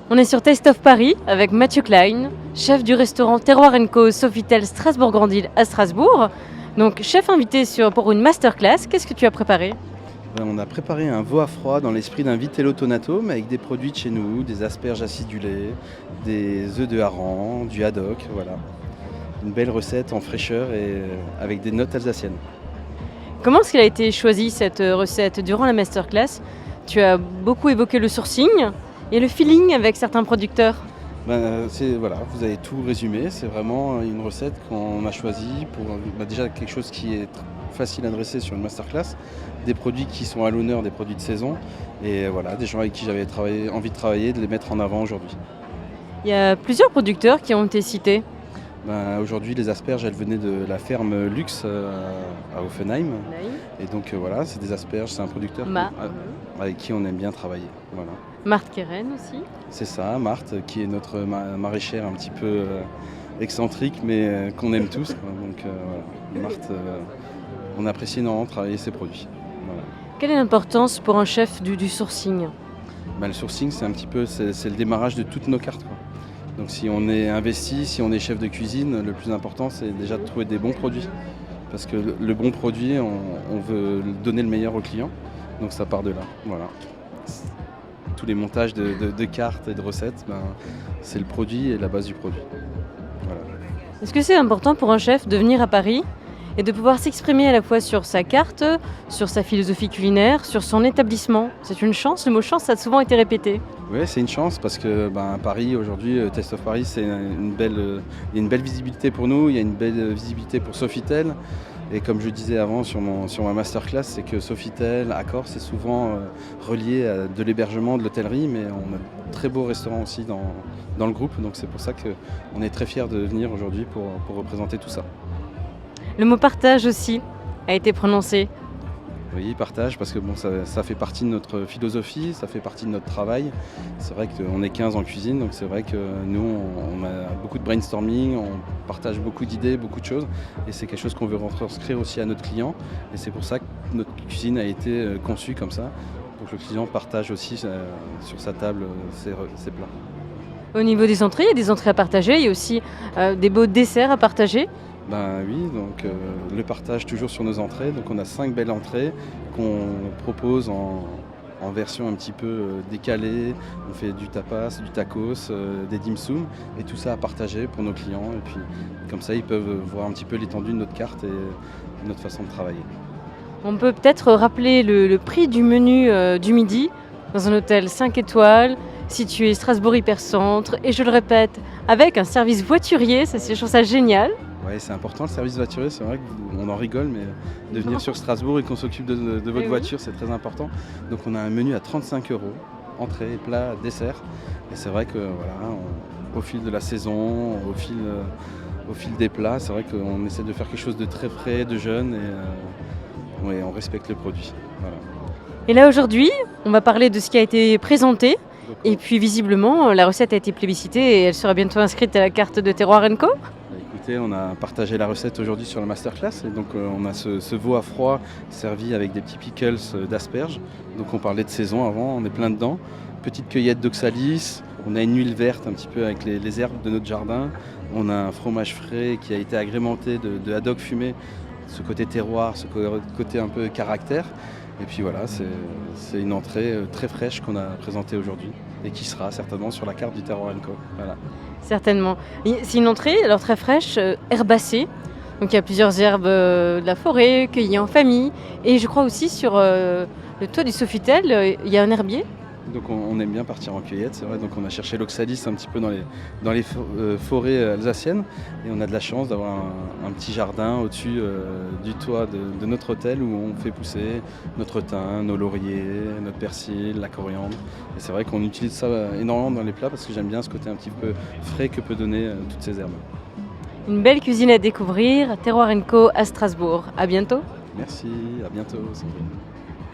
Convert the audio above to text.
On est sur Taste of Paris avec Mathieu Klein, chef du restaurant Terroir & Co Sofitel Strasbourg-Grandîle à Strasbourg. Donc chef invité pour une masterclass, qu'est-ce que tu as préparé? On a préparé un veau à froid dans l'esprit d'un vitello tonato, mais avec des produits de chez nous, des asperges acidulées, des œufs de hareng, du haddock, voilà. Une belle recette en fraîcheur et avec des notes alsaciennes. Comment est-ce qu'elle a été choisie cette recette? Durant la masterclass, tu as beaucoup évoqué le sourcing et le feeling avec certains producteurs. Voilà, vous avez tout résumé, c'est vraiment une recette qu'on a choisie pour déjà quelque chose qui est facile à dresser sur une masterclass, des produits qui sont à l'honneur, des produits de saison, et voilà, des gens avec qui j'avais envie de travailler, de les mettre en avant aujourd'hui. Il y a plusieurs producteurs qui ont été cités. Aujourd'hui, les asperges, elles venaient de la ferme Luxe à Offenheim. Et donc voilà, c'est des asperges, c'est un producteur avec qui on aime bien travailler. Voilà. Marthe Keren aussi. C'est ça, Marthe, qui est notre maraîchère un petit peu excentrique, mais qu'on aime tous. Donc voilà, Marthe, on apprécie énormément travailler ses produits. Voilà. Quelle est l'importance pour un chef du sourcing? Le sourcing, c'est un petit peu, c'est le démarrage de toutes nos cartes, quoi. Donc si on est investi, si on est chef de cuisine, le plus important c'est déjà de trouver des bons produits. Parce que le bon produit, on veut donner le meilleur au client. Donc ça part de là. Voilà. Tous les montages de cartes et de recettes, c'est le produit et la base du produit. Voilà. Est-ce que c'est important pour un chef de venir à Paris et de pouvoir s'exprimer à la fois sur sa carte, sur sa philosophie culinaire, sur son établissement? C'est une chance, le mot chance ça a souvent été répété. Oui, c'est une chance parce que Paris aujourd'hui, Taste of Paris, il y a une belle visibilité pour nous, il y a une belle visibilité pour Sofitel. Et comme je disais avant sur ma masterclass, c'est que Sofitel, Accor, c'est souvent relié à de l'hébergement, de l'hôtellerie, mais on a de très beaux restaurants aussi dans le groupe. Donc c'est pour ça qu'on est très fiers de venir aujourd'hui pour représenter tout ça. Le mot partage aussi a été prononcé. Oui, partage, parce que ça fait partie de notre philosophie, ça fait partie de notre travail. C'est vrai qu'on est 15 en cuisine, donc c'est vrai que nous, on a beaucoup de brainstorming, on partage beaucoup d'idées, beaucoup de choses. Et c'est quelque chose qu'on veut retranscrire aussi à notre client. Et c'est pour ça que notre cuisine a été conçue comme ça, pour que le client partage aussi sur sa table ses plats. Au niveau des entrées, il y a des entrées à partager, il y a aussi des beaux desserts à partager. Oui, donc le partage toujours sur nos entrées. Donc on a 5 belles entrées qu'on propose en version un petit peu décalée. On fait du tapas, du tacos, des dim sum et tout ça à partager pour nos clients. Et puis comme ça, ils peuvent voir un petit peu l'étendue de notre carte et notre façon de travailler. On peut peut-être rappeler le prix du menu du midi dans un hôtel 5 étoiles situé Strasbourg Hypercentre. Et je le répète, avec un service voiturier, je trouve ça génial. Oui, c'est important le service voiturier, c'est vrai qu'on en rigole, mais de venir sur Strasbourg et qu'on s'occupe de votre voiture, c'est très important. Donc on a un menu à 35 €, entrée, plat, dessert. Et c'est vrai que voilà, au fil de la saison, au fil des plats, c'est vrai qu'on essaie de faire quelque chose de très frais, de jeune et on respecte le produit. Voilà. Et là aujourd'hui, on va parler de ce qui a été présenté. Et puis visiblement, la recette a été plébiscitée et elle sera bientôt inscrite à la carte de Terroir & Co. Écoutez, on a partagé la recette aujourd'hui sur la masterclass et donc on a ce veau à froid servi avec des petits pickles d'asperges. Donc on parlait de saison avant, on est plein dedans. Petite cueillette d'oxalis, on a une huile verte un petit peu avec les herbes de notre jardin. On a un fromage frais qui a été agrémenté de haddock fumé, ce côté terroir, ce côté un peu caractère. Et puis voilà, c'est une entrée très fraîche qu'on a présentée aujourd'hui et qui sera certainement sur la carte du Terroir & Co. Voilà. Certainement. C'est une entrée, alors très fraîche, herbacée. Donc il y a plusieurs herbes de la forêt, cueillies en famille. Et je crois aussi sur le toit du Sofitel, il y a un herbier. Donc on aime bien partir en cueillette, c'est vrai. Donc on a cherché l'oxalis un petit peu dans les forêts alsaciennes. Et on a de la chance d'avoir un petit jardin au-dessus du toit de notre hôtel où on fait pousser notre thym, nos lauriers, notre persil, la coriandre. Et c'est vrai qu'on utilise ça énormément dans les plats parce que j'aime bien ce côté un petit peu frais que peut donner toutes ces herbes. Une belle cuisine à découvrir, Terroir & Co à Strasbourg. À bientôt. Merci, à bientôt Sandrine.